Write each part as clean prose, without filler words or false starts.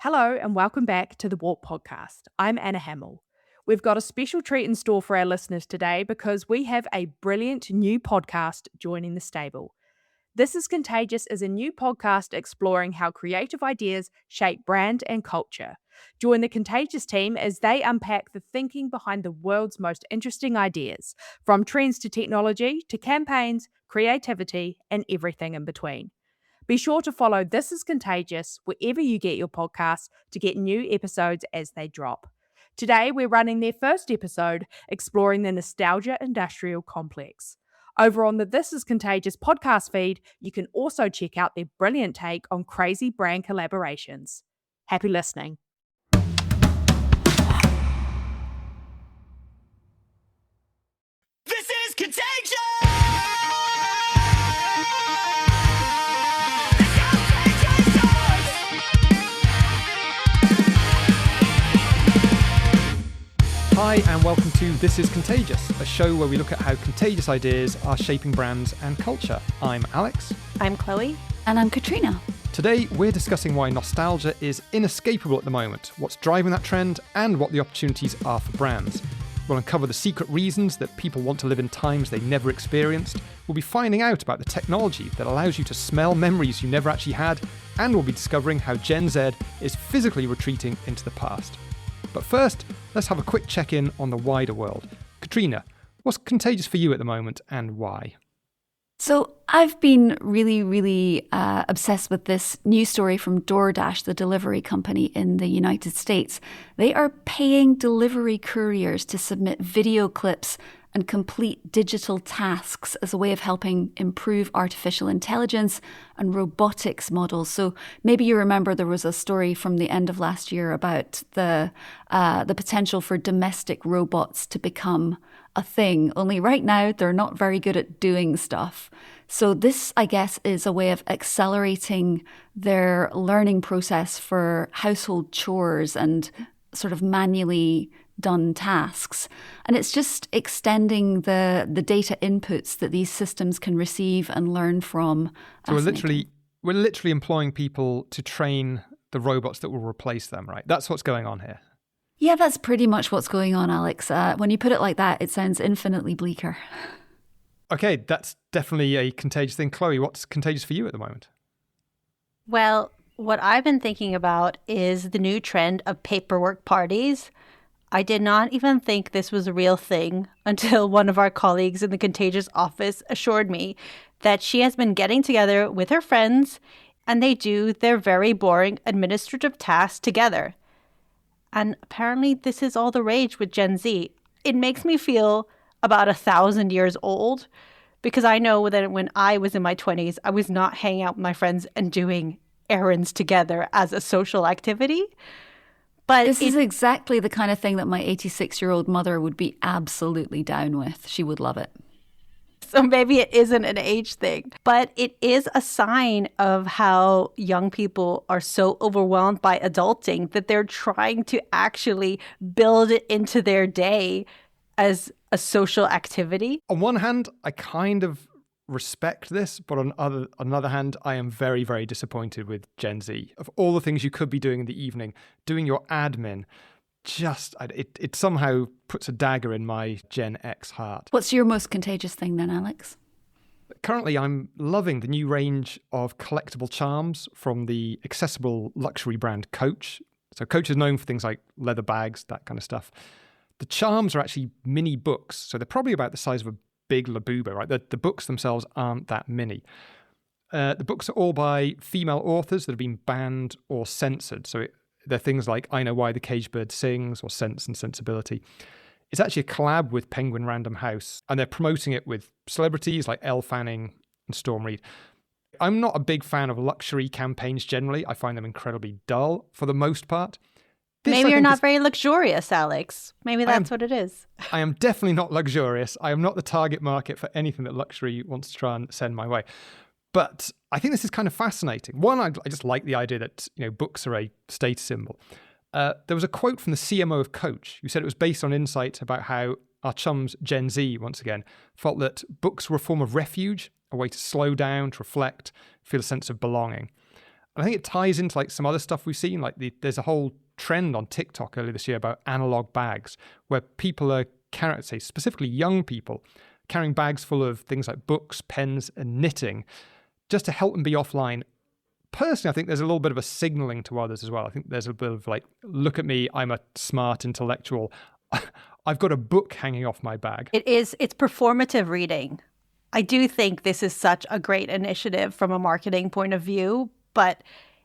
Hello and welcome back to the WARC Podcast. I'm Anna Hamill. We've got a special treat in store for our listeners today because we have a brilliant new podcast joining the stable. This Is Contagious is a new podcast exploring how creative ideas shape brand and culture. Join the Contagious team as they unpack the thinking behind the world's most interesting ideas, from trends to technology to campaigns, creativity, and everything in between. Be sure to follow This Is Contagious wherever you get your podcasts to get new episodes as they drop. Today, we're running their first episode exploring the nostalgia industrial complex. Over on the This Is Contagious podcast feed, you can also check out their brilliant take on crazy brand collaborations. Happy listening. This is Contagious! Hi and welcome to This Is Contagious, a show where we look at how contagious ideas are shaping brands and culture. I'm Alex. I'm Chloe. And I'm Katrina. Today we're discussing why nostalgia is inescapable at the moment, what's driving that trend, and what the opportunities are for brands. We'll uncover the secret reasons that people want to live in times they never experienced. We'll be finding out about the technology that allows you to smell memories you never actually had, and we'll be discovering how Gen Z is physically retreating into the past. But first, let's have a quick check-in on the wider world. Katrina, what's contagious for you at the moment and why? So I've been really obsessed with this news story from DoorDash, the delivery company in the United States. They are paying delivery couriers to submit video clips and complete digital tasks as a way of helping improve artificial intelligence and robotics models. So maybe you remember there was a story from the end of last year about the potential for domestic robots to become a thing. Only right now, they're not very good at doing stuff. So this, I guess, is a way of accelerating their learning process for household chores and sort of manually done tasks. And it's just extending the data inputs that these systems can receive and learn from. So we're literally employing people to train the robots that will replace them, right? That's what's going on here. Yeah, that's pretty much what's going on, Alex. When you put it like that, it sounds infinitely bleaker. Okay, that's definitely a contagious thing. Chloe, what's contagious for you at the moment? Well, what I've been thinking about is the new trend of paperwork parties. I did not even think this was a real thing until one of our colleagues in the Contagious office assured me that she has been getting together with her friends and they do their very boring administrative tasks together. And apparently this is all the rage with Gen Z. It makes me feel about 1,000 years old because I know that when I was in my 20s, I was not hanging out with my friends and doing errands together as a social activity. But this is exactly the kind of thing that my 86-year-old mother would be absolutely down with. She would love it. So maybe it isn't an age thing, but it is a sign of how young people are so overwhelmed by adulting that they're trying to actually build it into their day as a social activity. On one hand, I kind of respect this, but on another hand, I am very, very disappointed with Gen Z. Of all the things you could be doing in the evening, doing your admin, it somehow puts a dagger in my Gen X heart. What's your most contagious thing then, Alex? Currently, I'm loving the new range of collectible charms from the accessible luxury brand Coach. So Coach is known for things like leather bags, that kind of stuff. The charms are actually mini books, so they're probably about the size of a big Labuba, right? The books themselves aren't that mini. The books are all by female authors that have been banned or censored. So they're things like I Know Why the Caged Bird Sings or Sense and Sensibility. It's actually a collab with Penguin Random House, and they're promoting it with celebrities like Elle Fanning and Storm Reid. I'm not a big fan of luxury campaigns generally. I find them incredibly dull for the most part. Maybe you're not very luxurious, Alex. Maybe that's what it is. I am definitely not luxurious. I am not the target market for anything that luxury wants to try and send my way. But I think this is kind of fascinating. One, I just like the idea that books are a status symbol. There was a quote from the CMO of Coach who said it was based on insight about how our chums Gen Z, once again, felt that books were a form of refuge, a way to slow down, to reflect, feel a sense of belonging. And I think it ties into like some other stuff we've seen. Like there's a whole trend on TikTok earlier this year about analog bags, where people are carrying, say specifically young people, carrying bags full of things like books, pens, and knitting, just to help them be offline. Personally, I think there's a little bit of a signaling to others as well. I think there's a bit of like, look at me, I'm a smart intellectual. I've got a book hanging off my bag. It's performative reading. I do think this is such a great initiative from a marketing point of view, but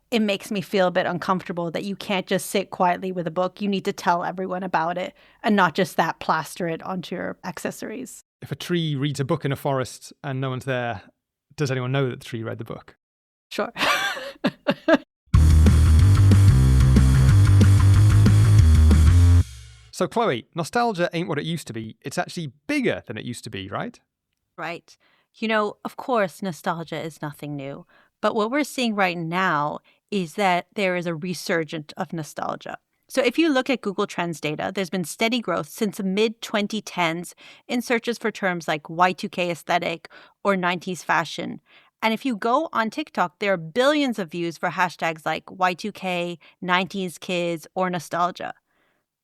it makes me feel a bit uncomfortable that you can't just sit quietly with a book. You need to tell everyone about it and not just that plaster it onto your accessories. If a tree reads a book in a forest and no one's there, does anyone know that the tree read the book? Sure. So, Chloe, nostalgia ain't what it used to be. It's actually bigger than it used to be, right? Right. Of course, nostalgia is nothing new. But what we're seeing right now is that there is a resurgence of nostalgia. So if you look at Google Trends data, there's been steady growth since the mid-2010s in searches for terms like Y2K aesthetic or 90s fashion. And if you go on TikTok, there are billions of views for hashtags like Y2K, 90s kids, or nostalgia.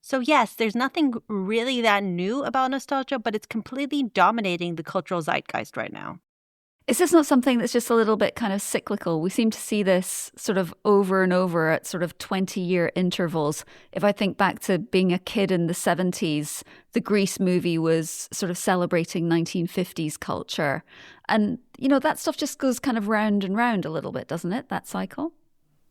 So yes, there's nothing really that new about nostalgia, but it's completely dominating the cultural zeitgeist right now. Is this not something that's just a little bit kind of cyclical? We seem to see this sort of over and over at sort of 20-year intervals. If I think back to being a kid in the 70s, the Grease movie was sort of celebrating 1950s culture. And, that stuff just goes kind of round and round a little bit, doesn't it, that cycle?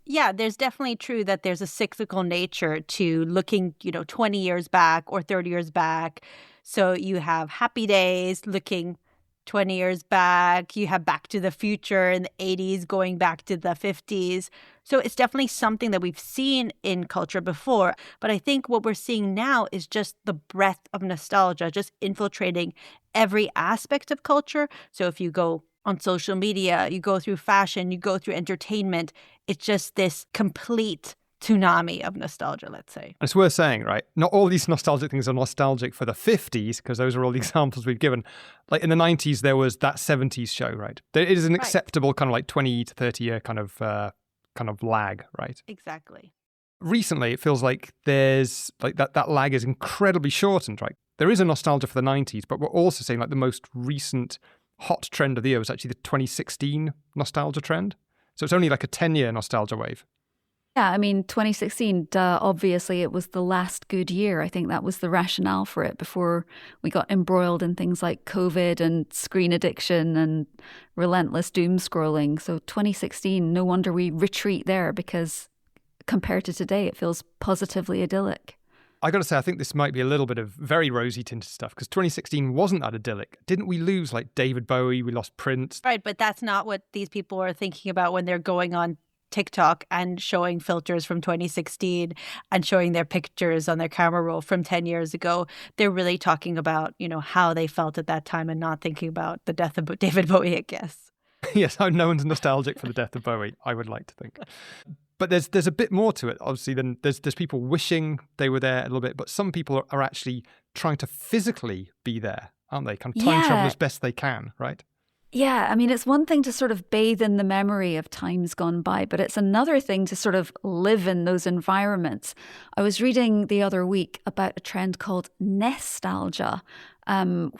Yeah, there's definitely true that there's a cyclical nature to looking, 20 years back or 30 years back. So you have Happy Days looking 20 years back. You have Back to the Future in the 80s going back to the 50s. So it's definitely something that we've seen in culture before. But I think what we're seeing now is just the breadth of nostalgia, just infiltrating every aspect of culture. So if you go on social media, you go through fashion, you go through entertainment, it's just this complete tsunami of nostalgia, let's say. And it's worth saying, right? Not all these nostalgic things are nostalgic for the 50s, because those are all the examples we've given. Like in the 90s, there was that 70s show, right? It is an acceptable kind of like 20 to 30 year kind of lag, right? Exactly. Recently, it feels like there's like that lag is incredibly shortened, right? There is a nostalgia for the 90s, but we're also seeing like the most recent hot trend of the year was actually the 2016 nostalgia trend. So it's only like a 10-year nostalgia wave. Yeah, I mean, 2016, obviously it was the last good year. I think that was the rationale for it before we got embroiled in things like COVID and screen addiction and relentless doom scrolling. So 2016, no wonder we retreat there, because compared to today, it feels positively idyllic. I got to say, I think this might be a little bit of very rosy tinted stuff, because 2016 wasn't that idyllic. Didn't we lose like David Bowie? We lost Prince. Right, but that's not what these people are thinking about when they're going on TikTok and showing filters from 2016 and showing their pictures on their camera roll from 10 years ago. They're really talking about, how they felt at that time and not thinking about the death of David Bowie, I guess. Yes, no one's nostalgic for the death of Bowie, I would like to think. But there's a bit more to it, obviously. Then there's people wishing they were there a little bit, but some people are actually trying to physically be there, aren't they? Kind of time travel as best they can, right? Yeah, I mean, it's one thing to sort of bathe in the memory of times gone by, but it's another thing to sort of live in those environments. I was reading the other week about a trend called nostalgia,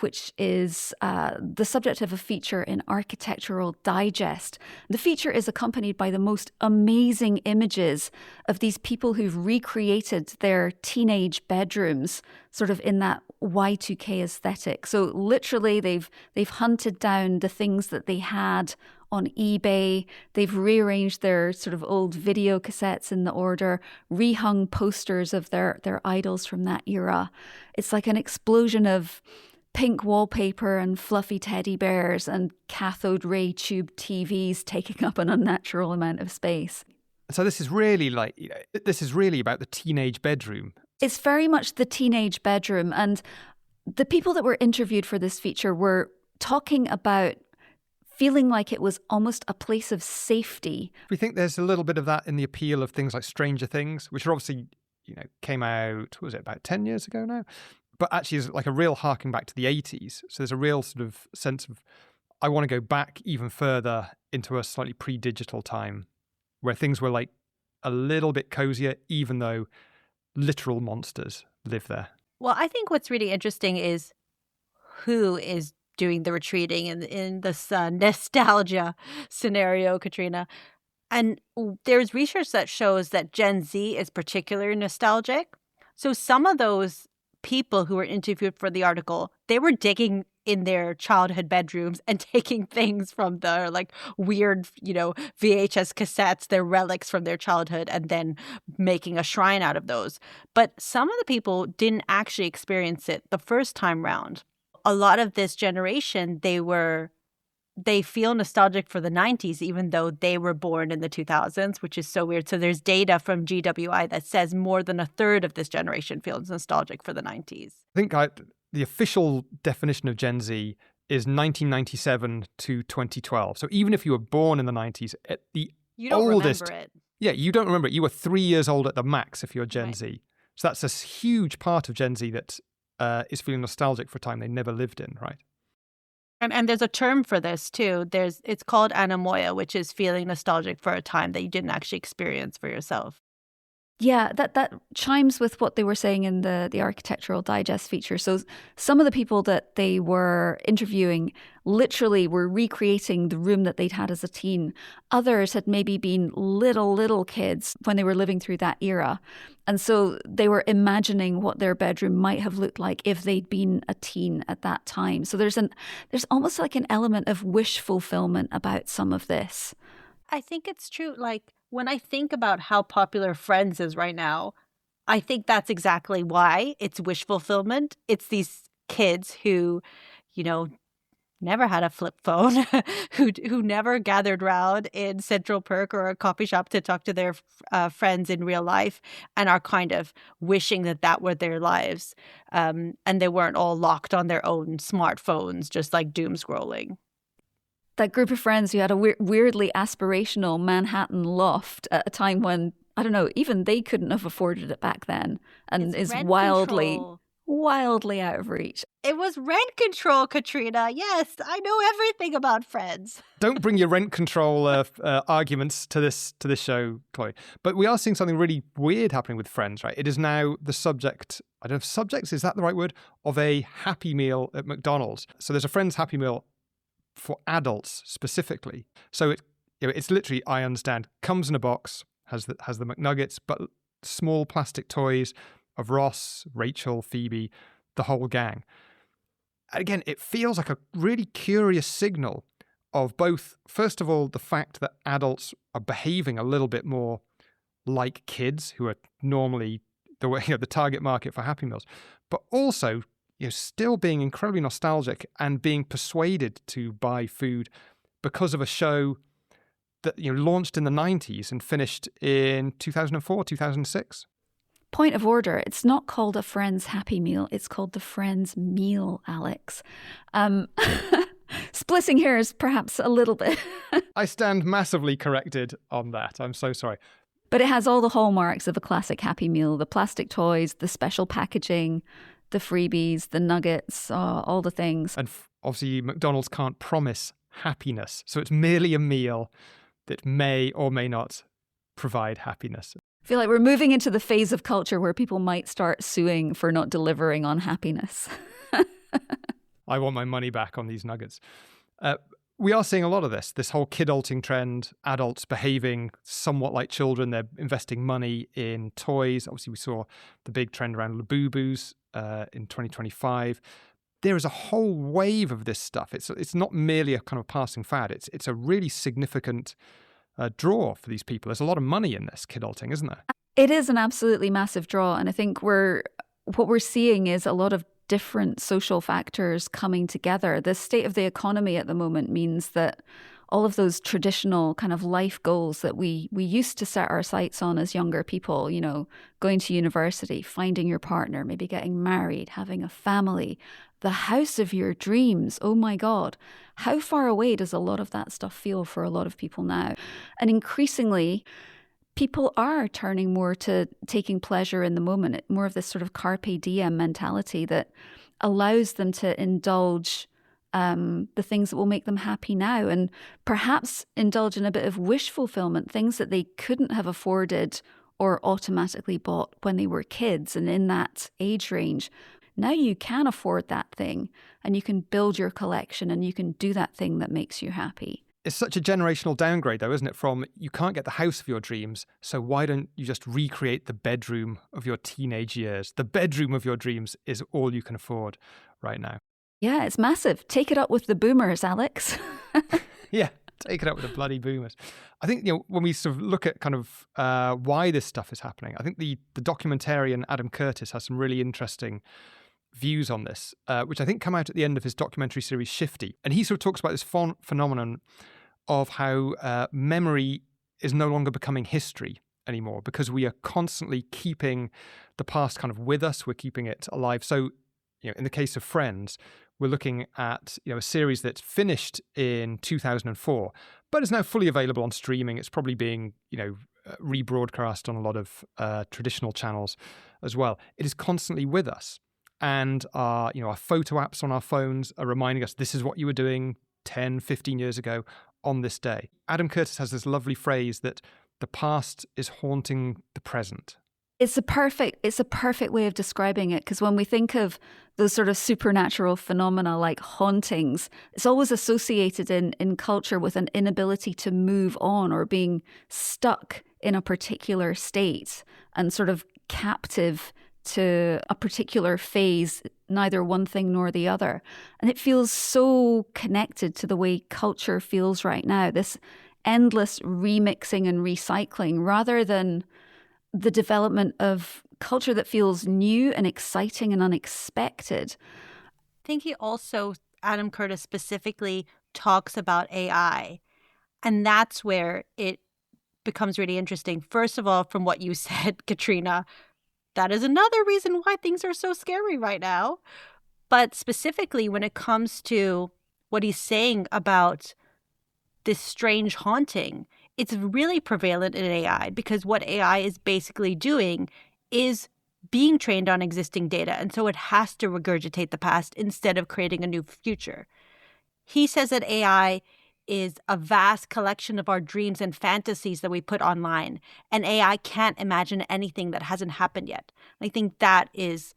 which is the subject of a feature in Architectural Digest. The feature is accompanied by the most amazing images of these people who've recreated their teenage bedrooms sort of in that Y2K aesthetic. So literally they've hunted down the things that they had on eBay. They've rearranged their sort of old video cassettes in the order, rehung posters of their idols from that era. It's like an explosion of pink wallpaper and fluffy teddy bears and cathode ray tube TVs taking up an unnatural amount of space. So this is really about the teenage bedroom. It's very much the teenage bedroom. And the people that were interviewed for this feature were talking about feeling like it was almost a place of safety. We think there's a little bit of that in the appeal of things like Stranger Things, which are obviously, came out, what was it, about 10 years ago now? But actually is like a real harking back to the 80s. So there's a real sort of sense of, I want to go back even further into a slightly pre-digital time. where things were like a little bit cozier, even though literal monsters live there. Well, I think what's really interesting is who is doing the retreating in this nostalgia scenario, Katrina. And there's research that shows that Gen Z is particularly nostalgic. So some of those people who were interviewed for the article, they were digging in their childhood bedrooms and taking things from their like weird, VHS cassettes, their relics from their childhood, and then making a shrine out of those. But some of the people didn't actually experience it the first time round. A lot of this generation, they feel nostalgic for the 90s, even though they were born in the 2000s, which is so weird. So there's data from GWI that says more than a third of this generation feels nostalgic for the 90s. I think the official definition of Gen Z is 1997 to 2012. So even if you were born in the 90s, at the you don't oldest, remember it. Yeah, you don't remember it. You were 3 years old at the max if you're Gen Right. Z. So that's a huge part of Gen Z that is feeling nostalgic for a time they never lived in, right? And there's a term for this too. It's called anemoia, which is feeling nostalgic for a time that you didn't actually experience for yourself. Yeah, that chimes with what they were saying in the Architectural Digest feature. So some of the people that they were interviewing literally were recreating the room that they'd had as a teen. Others had maybe been little kids when they were living through that era. And so they were imagining what their bedroom might have looked like if they'd been a teen at that time. So there's almost like an element of wish fulfillment about some of this. I think it's true. Like, when I think about how popular Friends is right now, I think that's exactly why it's wish fulfillment. It's these kids who, never had a flip phone, who never gathered round in Central Perk or a coffee shop to talk to their friends in real life, and are kind of wishing that were their lives. And they weren't all locked on their own smartphones, just like doom scrolling. That group of friends who had a weirdly aspirational Manhattan loft at a time when, I don't know, even they couldn't have afforded it back then, and It's is rent wildly control. out of reach. It was rent control, Katrina. Yes, I know everything about Friends. Don't bring your rent control arguments to this show, Chloe. But we are seeing something really weird happening with Friends, right? It is now the subject, I don't know if subjects, is that the right word, of a Happy Meal at McDonald's. So there's a Friends Happy Meal for adults specifically. So it's literally, I understand, comes in a box, has the McNuggets, but small plastic toys of Ross, Rachel, Phoebe, the whole gang. Again, it feels like a really curious signal of both, first of all, the fact that adults are behaving a little bit more like kids who are normally the target market for Happy Meals, but also still being incredibly nostalgic and being persuaded to buy food because of a show that launched in the 90s and finished in 2004, 2006. Point of order, it's not called a Friends Happy Meal, it's called the Friends Meal, Alex. Splitting hairs perhaps a little bit. I stand massively corrected on that. I'm so sorry. But it has all the hallmarks of a classic Happy Meal, the plastic toys, the special packaging, the freebies, the nuggets, all the things. And obviously McDonald's can't promise happiness. So it's merely a meal that may or may not provide happiness. I feel like we're moving into the phase of culture where people might start suing for not delivering on happiness. I want my money back on these nuggets. We are seeing a lot of this whole kidulting trend, adults behaving somewhat like children. They're investing money in toys. Obviously, we saw the big trend around Labubu's in 2025. There is a whole wave of this stuff. It's not merely a kind of passing fad. It's a really significant draw for these people. There's a lot of money in this kidulting, isn't there? It is an absolutely massive draw. And I think what we're seeing is a lot of different social factors coming together. The state of the economy at the moment means that all of those traditional kind of life goals that we used to set our sights on as younger people, going to university, finding your partner, maybe getting married, having a family, the house of your dreams. Oh my God. How far away does a lot of that stuff feel for a lot of people now? And increasingly, people are turning more to taking pleasure in the moment, more of this sort of carpe diem mentality that allows them to indulge the things that will make them happy now, and perhaps indulge in a bit of wish fulfillment, things that they couldn't have afforded or automatically bought when they were kids and in that age range. Now you can afford that thing, and you can build your collection, and you can do that thing that makes you happy. It's such a generational downgrade, though, isn't it? From you can't get the house of your dreams, so why don't you just recreate the bedroom of your teenage years? The bedroom of your dreams is all you can afford right now. Yeah, it's massive. Take it up with the boomers, Alex. Yeah, take it up with the bloody boomers. I think, when we sort of look at kind of why this stuff is happening, I think the documentarian Adam Curtis has some really interesting views on this, which I think come out at the end of his documentary series Shifty. And he sort of talks about this phenomenon of how memory is no longer becoming history anymore, because we are constantly keeping the past kind of with us. We're keeping it alive. So, in the case of Friends, we're looking at a series that's finished in 2004, but is now fully available on streaming. It's probably being rebroadcast on a lot of traditional channels as well. It is constantly with us. And our photo apps on our phones are reminding us this is what you were doing 10, 15 years ago on this day. Adam Curtis has this lovely phrase that the past is haunting the present. It's a perfect way of describing it, because when we think of those sort of supernatural phenomena like hauntings, it's always associated in culture with an inability to move on or being stuck in a particular state and sort of captive to a particular phase, neither one thing nor the other. And it feels so connected to the way culture feels right now, this endless remixing and recycling, rather than the development of culture that feels new and exciting and unexpected. I think he also, Adam Curtis specifically, talks about AI. And that's where it becomes really interesting. First of all, from what you said, Katrina, that is another reason why things are so scary right now. But specifically when it comes to what he's saying about this strange haunting, it's really prevalent in AI, because what AI is basically doing is being trained on existing data. And so it has to regurgitate the past instead of creating a new future. He says that AI is a vast collection of our dreams and fantasies that we put online. And AI can't imagine anything that hasn't happened yet. I think that is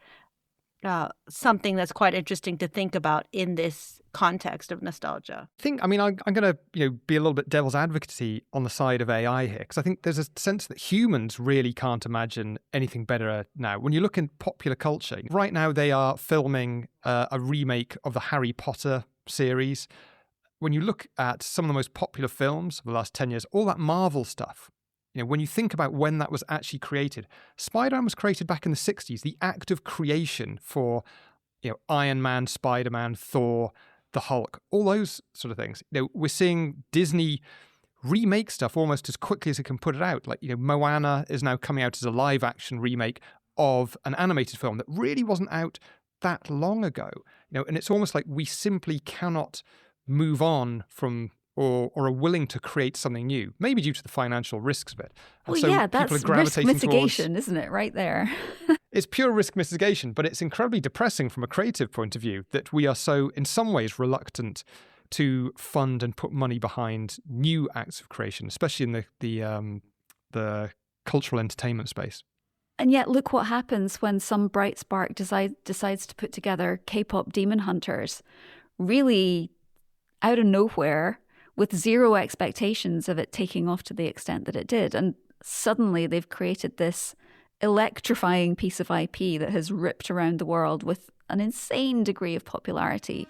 something that's quite interesting to think about in this context of nostalgia. I'm going to be a little bit devil's advocate on the side of AI here, because I think there's a sense that humans really can't imagine anything better now. When you look in popular culture, right now they are filming a remake of the Harry Potter series. When you look at some of the most popular films of the last 10 years, all that Marvel stuff, when you think about when that was actually created, Spider-Man was created back in the 60s. The act of creation for, Iron Man, Spider-Man, Thor, the Hulk, all those sort of things. We're seeing Disney remake stuff almost as quickly as it can put it out. Like, Moana is now coming out as a live-action remake of an animated film that really wasn't out that long ago. And it's almost like we simply cannot move on from or are willing to create something new, maybe due to the financial risks of it. And well, so yeah, that's risk mitigation, isn't it, right there? It's pure risk mitigation, but it's incredibly depressing from a creative point of view that we are so, in some ways, reluctant to fund and put money behind new acts of creation, especially in the cultural entertainment space. And yet, look what happens when some bright spark decides to put together K-pop Demon Hunters, really out of nowhere, with zero expectations of it taking off to the extent that it did. And suddenly they've created this electrifying piece of IP that has ripped around the world with an insane degree of popularity.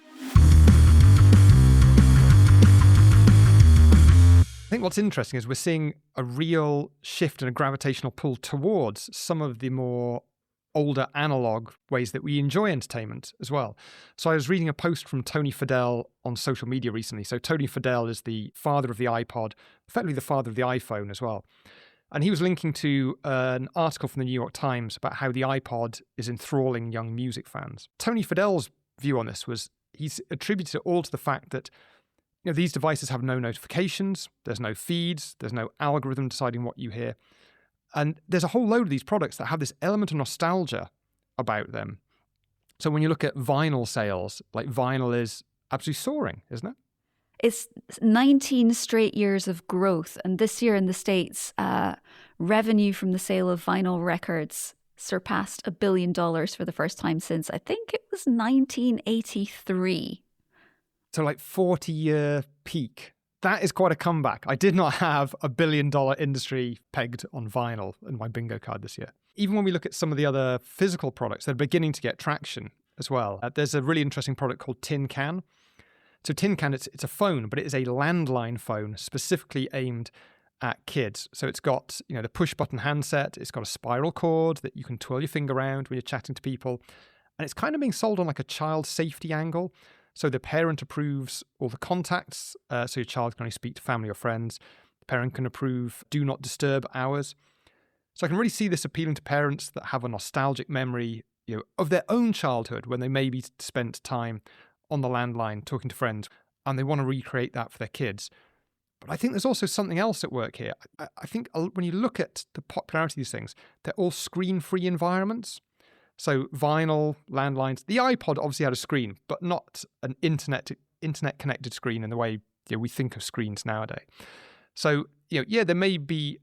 I think what's interesting is we're seeing a real shift and a gravitational pull towards some of the more older analog ways that we enjoy entertainment as well. So I was reading a post from Tony Fadell on social media recently. So Tony Fadell is the father of the iPod, effectively the father of the iPhone as well. And he was linking to an article from the New York Times about how the iPod is enthralling young music fans. Tony Fadell's view on this was he's attributed it all to the fact that these devices have no notifications, there's no feeds, there's no algorithm deciding what you hear. And there's a whole load of these products that have this element of nostalgia about them. So when you look at vinyl sales, like vinyl is absolutely soaring, isn't it? It's 19 straight years of growth. And this year in the States, revenue from the sale of vinyl records surpassed $1 billion for the first time since, I think it was 1983. So like 40-year peak. That is quite a comeback. I did not have $1 billion industry pegged on vinyl in my bingo card this year. Even when we look at some of the other physical products, they're beginning to get traction as well. There's a really interesting product called Tin Can. So Tin Can, it's a phone, but it is a landline phone specifically aimed at kids. So it's got, the push-button handset. It's got a spiral cord that you can twirl your finger around when you're chatting to people. And it's kind of being sold on like a child safety angle. So the parent approves all the contacts, so your child can only speak to family or friends. The parent can approve do not disturb hours. So I can really see this appealing to parents that have a nostalgic memory, of their own childhood when they maybe spent time on the landline talking to friends, and they want to recreate that for their kids. But I think there's also something else at work here. I think when you look at the popularity of these things, they're all screen-free environments. So vinyl, landlines. The iPod obviously had a screen, but not an internet-connected screen in the way we think of screens nowadays. So, there may be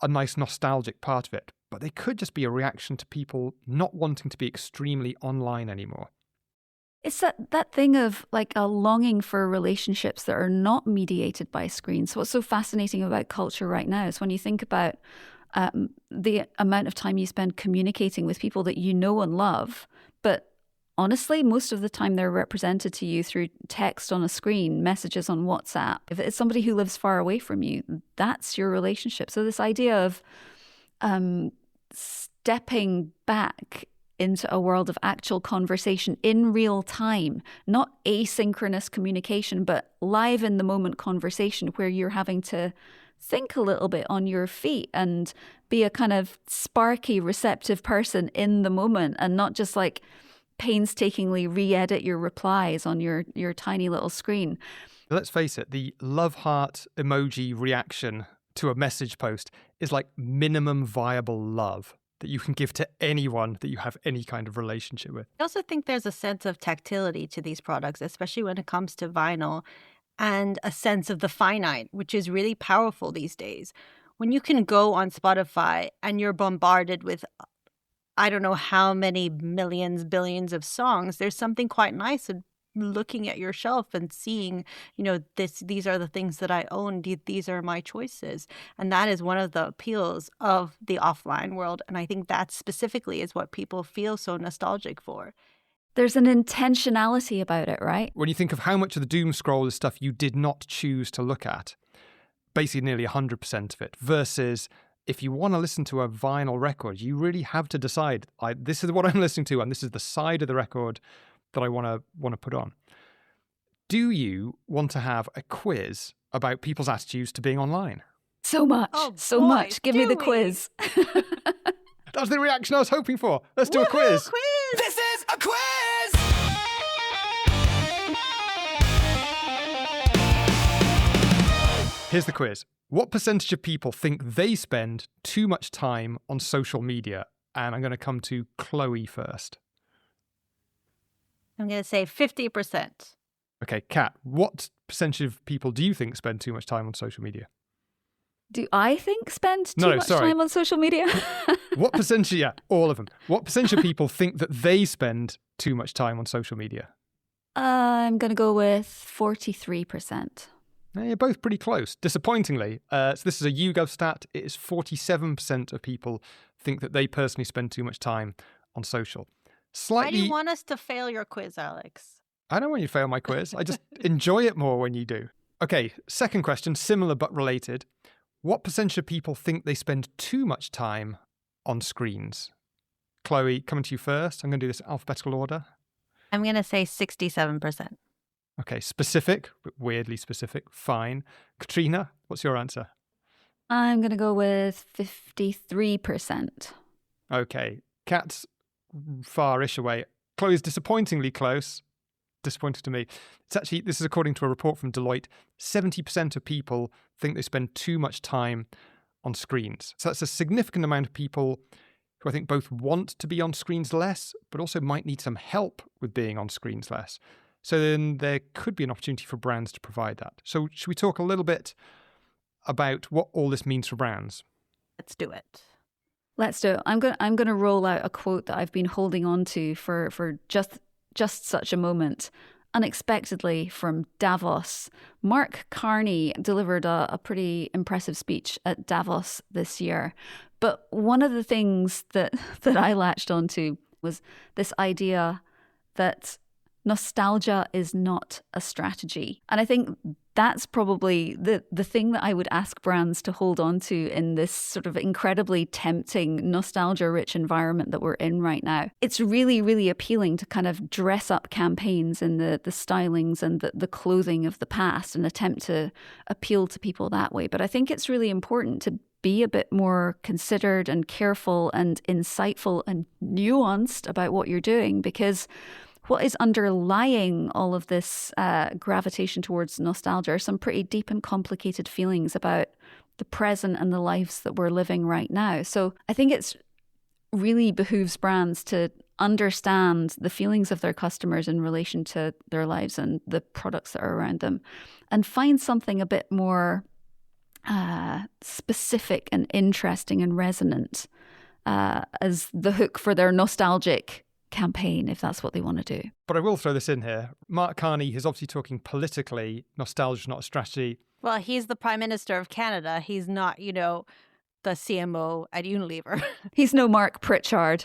a nice nostalgic part of it, but they could just be a reaction to people not wanting to be extremely online anymore. It's that thing of like a longing for relationships that are not mediated by screens. What's so fascinating about culture right now is when you think about the amount of time you spend communicating with people that you know and love, but honestly, most of the time they're represented to you through text on a screen, messages on WhatsApp. If it's somebody who lives far away from you, that's your relationship. So this idea of stepping back into a world of actual conversation in real time, not asynchronous communication, but live in the moment conversation where you're having to think a little bit on your feet and be a kind of sparky, receptive person in the moment and not just like painstakingly re-edit your replies on your tiny little screen. Let's face it, the love heart emoji reaction to a message post is like minimum viable love that you can give to anyone that you have any kind of relationship with. I also think there's a sense of tactility to these products, especially when it comes to vinyl, and a sense of the finite, which is really powerful these days. When you can go on Spotify and you're bombarded with I don't know how many millions, billions of songs, there's something quite nice in looking at your shelf and seeing, these are the things that I own. These are my choices. And that is one of the appeals of the offline world. And I think that specifically is what people feel so nostalgic for. There's an intentionality about it, right? When you think of how much of the doom scroll is stuff you did not choose to look at, basically nearly 100% of it, versus if you want to listen to a vinyl record, you really have to decide, this is what I'm listening to, and this is the side of the record that I want to put on. Do you want to have a quiz about people's attitudes to being online? So much. Oh, so boy, much. Give me the quiz. That's the reaction I was hoping for. Let's do a quiz. This is a quiz! Here's the quiz. What percentage of people think they spend too much time on social media? And I'm going to come to Chloe first. I'm going to say 50%. Okay, Kat, what percentage of people do you think spend too much time on social media? Do I think spend too much time on social media? What percentage, yeah, all of them. What percentage of people think that they spend too much time on social media? I'm going to go with 43%. You're both pretty close. Disappointingly, so this is a YouGov stat, it is 47% of people think that they personally spend too much time on social. Why do you want us to fail your quiz, Alex? I don't want you to fail my quiz. I just enjoy it more when you do. Okay, second question, similar but related. What percentage of people think they spend too much time on screens? Chloe, coming to you first. I'm going to do this in alphabetical order. I'm going to say 67%. Okay, specific, but weirdly specific. Fine. Katrina, what's your answer? I'm going to go with 53%. Okay, Kat's far-ish away. Chloe's disappointingly close. Disappointing to me. It's actually, this is according to a report from Deloitte, 70% of people think they spend too much time on screens. So that's a significant amount of people who I think both want to be on screens less, but also might need some help with being on screens less. So then there could be an opportunity for brands to provide that. So should we talk a little bit about what all this means for brands? Let's do it. Let's do it. I'm going to roll out a quote that I've been holding on to for just such a moment. Unexpectedly from Davos, Mark Carney delivered a pretty impressive speech at Davos this year. But one of the things that I latched onto was this idea that nostalgia is not a strategy. And I think that's probably the thing that I would ask brands to hold on to in this sort of incredibly tempting, nostalgia-rich environment that we're in right now. It's really, really appealing to kind of dress up campaigns in the stylings and the clothing of the past and attempt to appeal to people that way. But I think it's really important to be a bit more considered and careful and insightful and nuanced about what you're doing, because what is underlying all of this gravitation towards nostalgia are some pretty deep and complicated feelings about the present and the lives that we're living right now. So I think it's really behooves brands to understand the feelings of their customers in relation to their lives and the products that are around them, and find something a bit more specific and interesting and resonant as the hook for their nostalgic campaign, if that's what they want to do. But I will throw this in here. Mark Carney is obviously talking politically. Nostalgia is not a strategy. Well, he's the Prime Minister of Canada. He's not, the CMO at Unilever. He's no Mark Pritchard.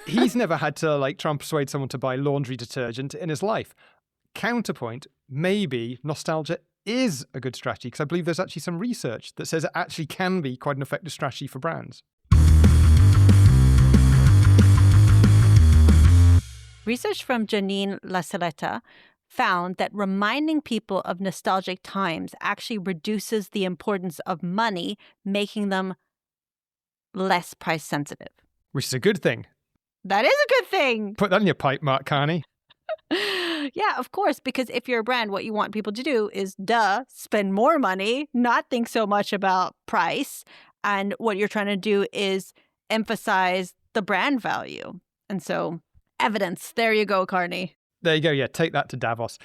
He's never had to try and persuade someone to buy laundry detergent in his life. Counterpoint, maybe nostalgia is a good strategy, because I believe there's actually some research that says it actually can be quite an effective strategy for brands. Research from Janine Lasaletta found that reminding people of nostalgic times actually reduces the importance of money, making them less price sensitive. Which is a good thing. That is a good thing. Put that in your pipe, Mark Carney. Yeah, of course, because if you're a brand, what you want people to do is, spend more money, not think so much about price. And what you're trying to do is emphasize the brand value. And so evidence. There you go, Carney. There you go. Yeah, take that to Davos.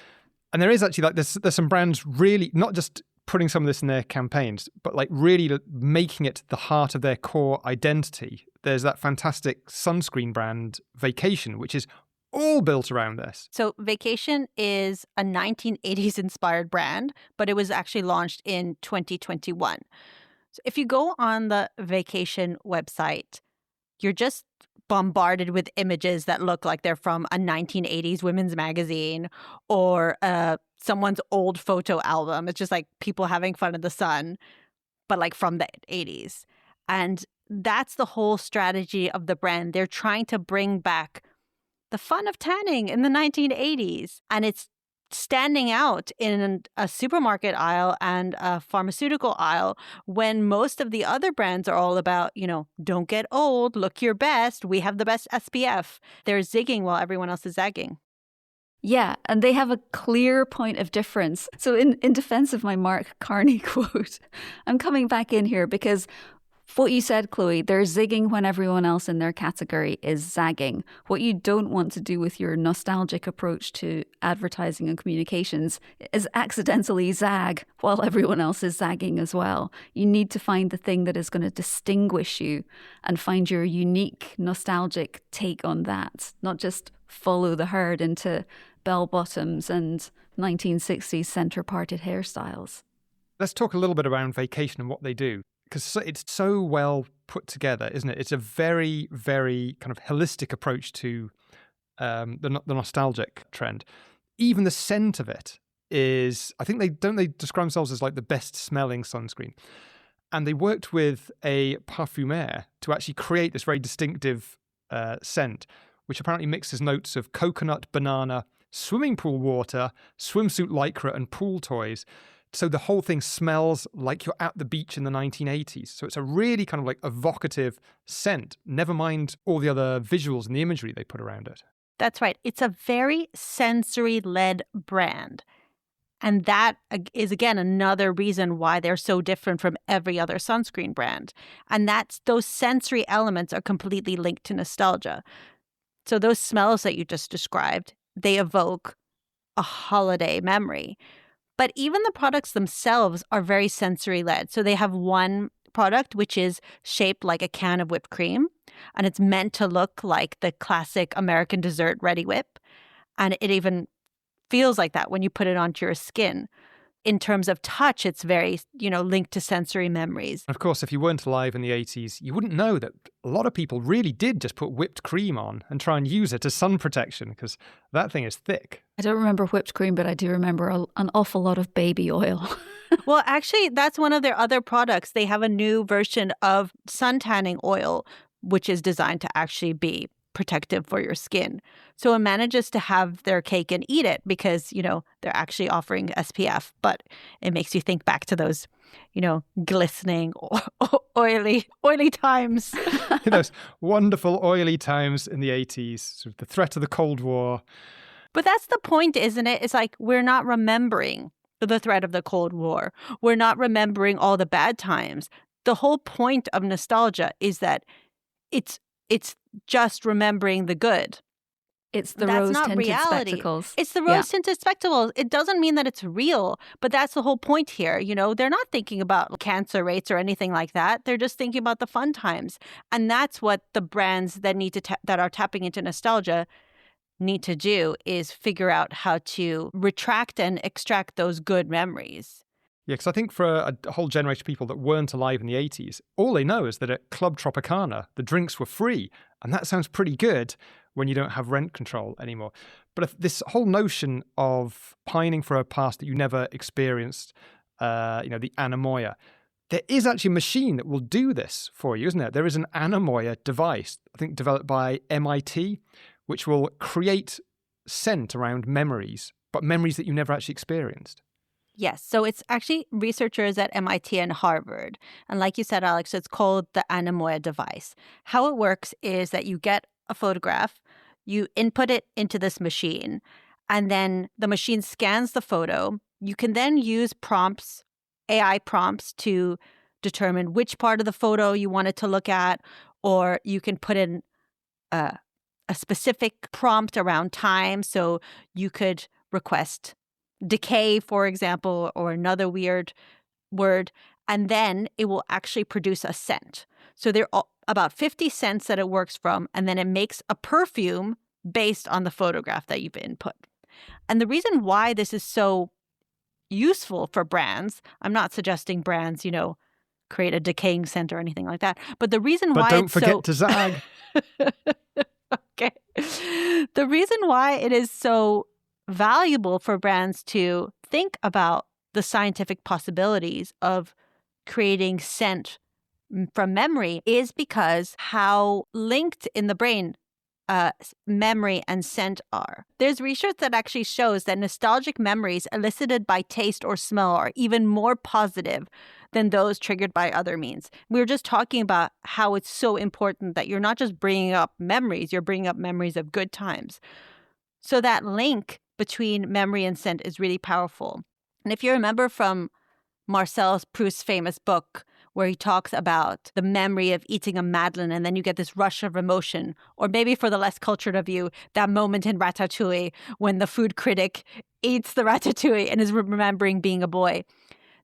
And there is actually there's some brands really not just putting some of this in their campaigns, but really making it the heart of their core identity. There's that fantastic sunscreen brand, Vacation, which is all built around this. So Vacation is a 1980s inspired brand, but it was actually launched in 2021. So if you go on the Vacation website, you're just bombarded with images that look like they're from a 1980s women's magazine or someone's old photo album. It's just people having fun in the sun, but from the 80s. And that's the whole strategy of the brand. They're trying to bring back the fun of tanning in the 1980s. And it's standing out in a supermarket aisle and a pharmaceutical aisle when most of the other brands are all about, don't get old, look your best, we have the best SPF. They're zigging while everyone else is zagging. Yeah, and they have a clear point of difference. So in defense of my Mark Carney quote, I'm coming back in here because what you said, Chloe, they're zigging when everyone else in their category is zagging. What you don't want to do with your nostalgic approach to advertising and communications is accidentally zag while everyone else is zagging as well. You need to find the thing that is going to distinguish you and find your unique nostalgic take on that, not just follow the herd into bell bottoms and 1960s center-parted hairstyles. Let's talk a little bit around Vacation and what they do, because it's so well put together, isn't it? It's a very, very kind of holistic approach to the nostalgic trend. Even the scent of it is, I think they describe themselves as the best smelling sunscreen. And they worked with a parfumeur to actually create this very distinctive scent, which apparently mixes notes of coconut, banana, swimming pool water, swimsuit lycra, and pool toys. So the whole thing smells like you're at the beach in the 1980s. So it's a really kind of evocative scent, never mind all the other visuals and the imagery they put around it. That's right. It's a very sensory-led brand. And that is, again, another reason why they're so different from every other sunscreen brand. And those sensory elements are completely linked to nostalgia. So those smells that you just described, they evoke a holiday memory. But even the products themselves are very sensory led. So they have one product which is shaped like a can of whipped cream, and it's meant to look like the classic American dessert Ready Whip. And it even feels like that when you put it onto your skin. In terms of touch, it's very, linked to sensory memories. Of course, if you weren't alive in the 80s, you wouldn't know that a lot of people really did just put whipped cream on and try and use it as sun protection, because that thing is thick. I don't remember whipped cream, but I do remember an awful lot of baby oil. Well, actually, that's one of their other products. They have a new version of suntanning oil, which is designed to actually be protective for your skin. So it manages to have their cake and eat it because, they're actually offering SPF, but it makes you think back to those, glistening, oily times. Those wonderful oily times in the 80s, sort of the threat of the Cold War. But that's the point, isn't it? It's like we're not remembering the threat of the Cold War. We're not remembering all the bad times. The whole point of nostalgia is that it's just remembering the good. It's the That's not rose-tinted reality. spectacles. It's the rose-tinted spectacles. It doesn't mean that it's real, but that's the whole point here. They're not thinking about cancer rates or anything like that. They're just thinking about the fun times. And that's what the brands that that are tapping into nostalgia need to do, is figure out how to retract and extract those good memories. Yeah, because I think for a whole generation of people that weren't alive in the 80s, all they know is that at Club Tropicana, the drinks were free. And that sounds pretty good when you don't have rent control anymore. But this whole notion of pining for a past that you never experienced, the anemoia, there is actually a machine that will do this for you, isn't there? There is an anemoia device, I think developed by MIT, which will create scent around memories, but memories that you never actually experienced. Yes. So it's actually researchers at MIT and Harvard. And like you said, Alex, it's called the anemoia device. How it works is that you get a photograph, you input it into this machine, and then the machine scans the photo. You can then use prompts, AI prompts, to determine which part of the photo you want it to look at, or you can put in a specific prompt around time. So you could request decay, for example, or another weird word, and then it will actually produce a scent. So there are about 50 scents that it works from, and then it makes a perfume based on the photograph that you've input. And the reason why this is so useful for brands, I'm not suggesting brands, create a decaying scent or anything like that, but the reason why don't forget to zag. Okay. The reason why it is so valuable for brands to think about the scientific possibilities of creating scent from memory is because how linked in the brain memory and scent are. There's research that actually shows that nostalgic memories elicited by taste or smell are even more positive than those triggered by other means. We were just talking about how it's so important that you're not just bringing up memories, you're bringing up memories of good times. So that link between memory and scent is really powerful. And if you remember from Marcel Proust's famous book, where he talks about the memory of eating a madeleine and then you get this rush of emotion, or maybe for the less cultured of you, that moment in Ratatouille when the food critic eats the ratatouille and is remembering being a boy.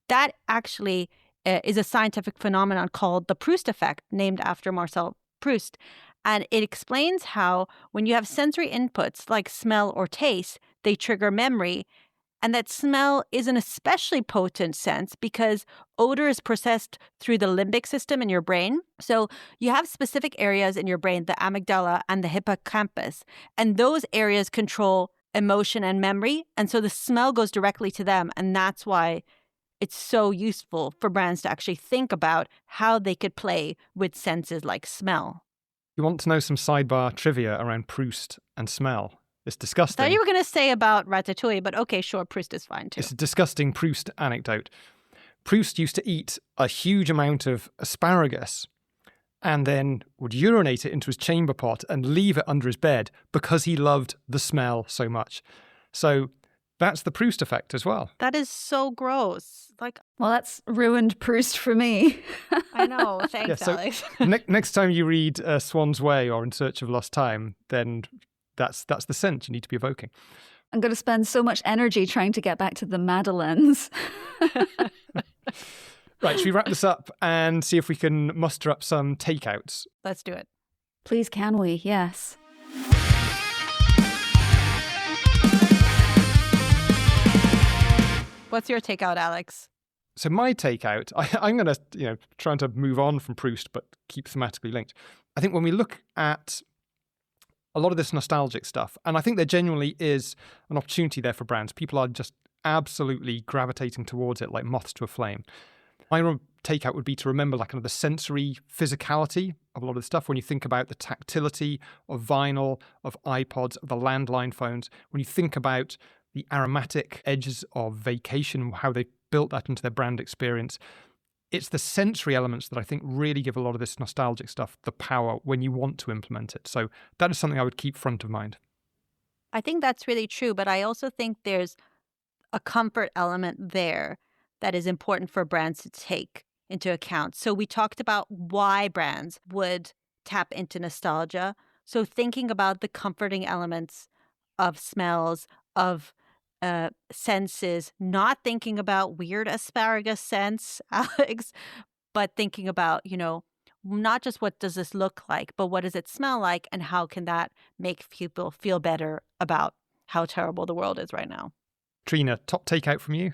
That actually is a scientific phenomenon called the Proust effect, named after Marcel Proust. And it explains how when you have sensory inputs like smell or taste, they trigger memory. And that smell is an especially potent sense because odor is processed through the limbic system in your brain. So you have specific areas in your brain, the amygdala and the hippocampus, and those areas control emotion and memory. And so the smell goes directly to them. And that's why it's so useful for brands to actually think about how they could play with senses like smell. You want to know some sidebar trivia around Proust and smell? It's disgusting. I thought you were going to say about Ratatouille, but okay, sure, Proust is fine too. It's a disgusting Proust anecdote. Proust used to eat a huge amount of asparagus and then would urinate it into his chamber pot and leave it under his bed because he loved the smell so much. So that's the Proust effect as well. That is so gross. Well, that's ruined Proust for me. I know. Thanks, Yeah, so Alex. next time you read Swan's Way or In Search of Lost Time, then that's the scent you need to be evoking. I'm going to spend so much energy trying to get back to the Madeleines. Right, should we wrap this up and see if we can muster up some takeouts? Let's do it. Please, can we? Yes. What's your takeout, Alex? So my takeout, I'm going to, trying to move on from Proust, but keep thematically linked. I think when we look at a lot of this nostalgic stuff, and I think there genuinely is an opportunity there for brands. People are just absolutely gravitating towards it like moths to a flame. My takeout would be to remember like kind of the sensory physicality of a lot of the stuff. When you think about the tactility of vinyl, of iPods, of the landline phones, when you think about the aromatic edges of vacation, how they built that into their brand experience, it's the sensory elements that I think really give a lot of this nostalgic stuff the power when you want to implement it. So that is something I would keep front of mind. I think that's really true, but I also think there's a comfort element there that is important for brands to take into account. So we talked about why brands would tap into nostalgia. So thinking about the comforting elements of smells, of senses, not thinking about weird asparagus scents, Alex, but thinking about, not just what does this look like, but what does it smell like, and how can that make people feel better about how terrible the world is right now. Trina, top takeout from you?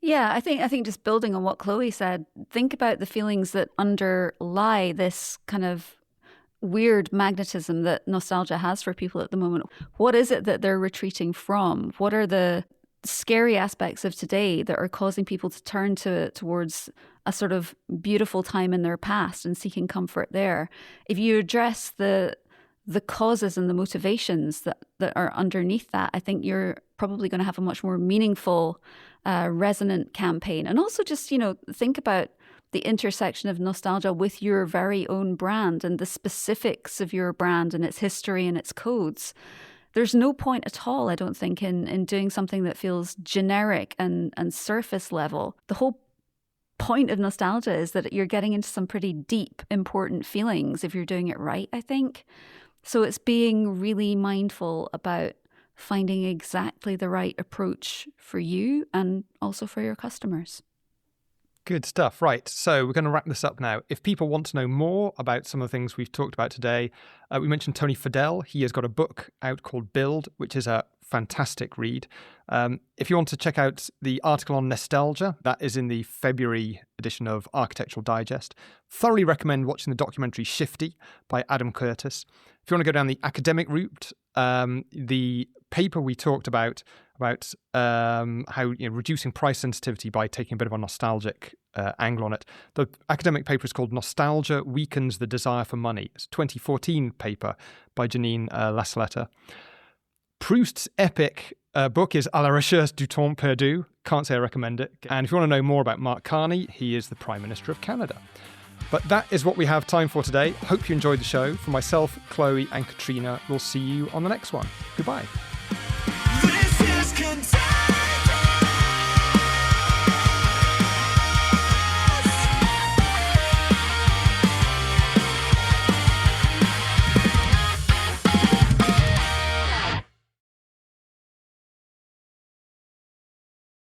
Yeah, I think just building on what Chloe said, think about the feelings that underlie this kind of weird magnetism that nostalgia has for people at the moment. What is it that they're retreating from? What are the scary aspects of today that are causing people to turn towards a sort of beautiful time in their past and seeking comfort there? If you address the causes and the motivations that are underneath that, I think you're probably going to have a much more meaningful, resonant campaign. And also just, think about the intersection of nostalgia with your very own brand and the specifics of your brand and its history and its codes. There's no point at all, I don't think, in doing something that feels generic and surface level. The whole point of nostalgia is that you're getting into some pretty deep, important feelings if you're doing it right, I think. So it's being really mindful about finding exactly the right approach for you and also for your customers. Good stuff. Right. So we're going to wrap this up now. If people want to know more about some of the things we've talked about today, we mentioned Tony Fadell. He has got a book out called Build, which is a fantastic read. If you want to check out the article on nostalgia, that is in the February edition of Architectural Digest. Thoroughly recommend watching the documentary Shifty by Adam Curtis. If you want to go down the academic route, the paper we talked about how reducing price sensitivity by taking a bit of a nostalgic angle on it. The academic paper is called Nostalgia Weakens the Desire for Money. It's a 2014 paper by Janine Lassaletta. Proust's epic book is À la recherche du temps perdu. Can't say I recommend it. And if you want to know more about Mark Carney, he is the Prime Minister of Canada. But that is what we have time for today. Hope you enjoyed the show. For myself, Chloe and Katrina, we'll see you on the next one. Goodbye. This is contagious.